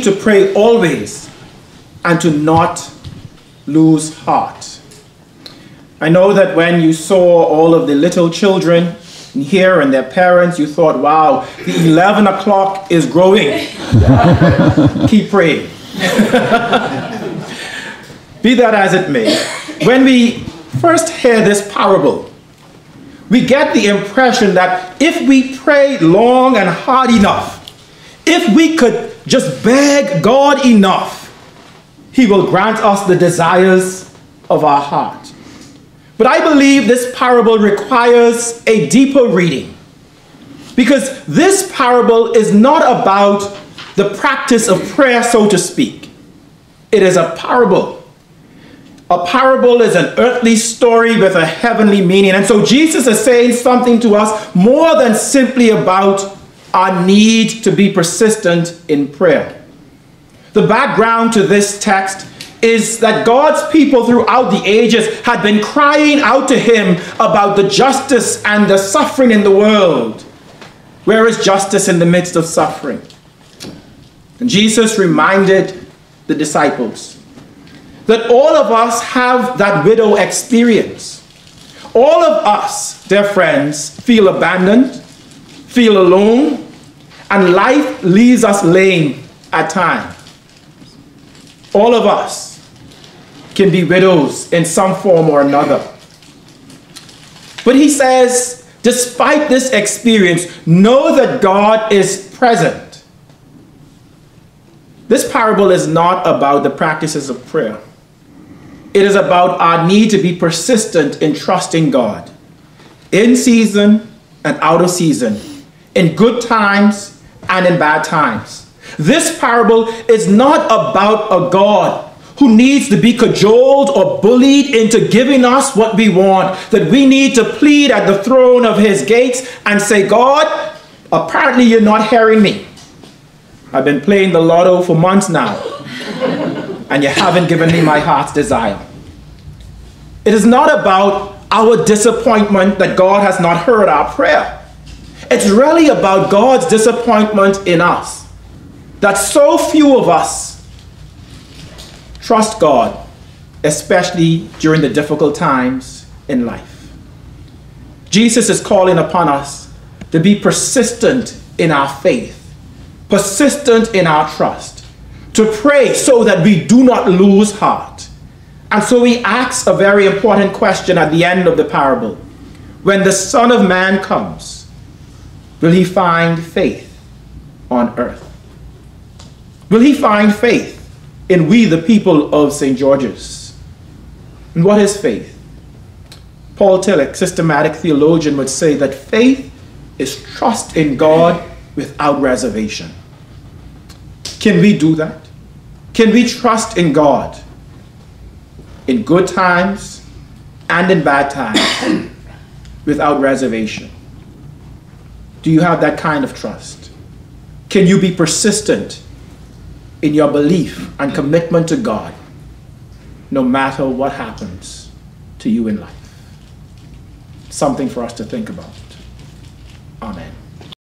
to pray always and to not lose heart. I know that when you saw all of the little children here and their parents, you thought, wow, the 11 o'clock is growing. Keep praying. Be that as it may, when we first hear this parable, we get the impression that if we pray long and hard enough, if we could just beg God enough, He will grant us the desires of our heart. But I believe this parable requires a deeper reading, because this parable is not about the practice of prayer, so to speak. It is a parable. A parable is an earthly story with a heavenly meaning. And so Jesus is saying something to us more than simply about our need to be persistent in prayer. The background to this text is that God's people throughout the ages had been crying out to Him about the justice and the suffering in the world. Where is justice in the midst of suffering? And Jesus reminded the disciples that all of us have that widow experience. All of us, dear friends, feel abandoned, feel alone, and life leaves us lame at times. All of us can be widows in some form or another. But He says, despite this experience, know that God is present. This parable is not about the practices of prayer. It is about our need to be persistent in trusting God, in season and out of season, in good times and in bad times. This parable is not about a God who needs to be cajoled or bullied into giving us what we want, that we need to plead at the throne of His gates and say, God, apparently you're not hearing me. I've been playing the lotto for months now, and you haven't given me my heart's desire. It is not about our disappointment that God has not heard our prayer. It's really about God's disappointment in us, that so few of us trust God, especially during the difficult times in life. Jesus is calling upon us to be persistent in our faith, persistent in our trust, to pray so that we do not lose heart. And so He asks a very important question at the end of the parable. When the Son of Man comes, will He find faith on earth? Will He find faith in we, the people of St. George's? And what is faith? Paul Tillich, systematic theologian, would say that faith is trust in God without reservation. Can we do that? Can we trust in God in good times and in bad times without reservation? Do you have that kind of trust? Can you be persistent in your belief and commitment to God no matter what happens to you in life? Something for us to think about.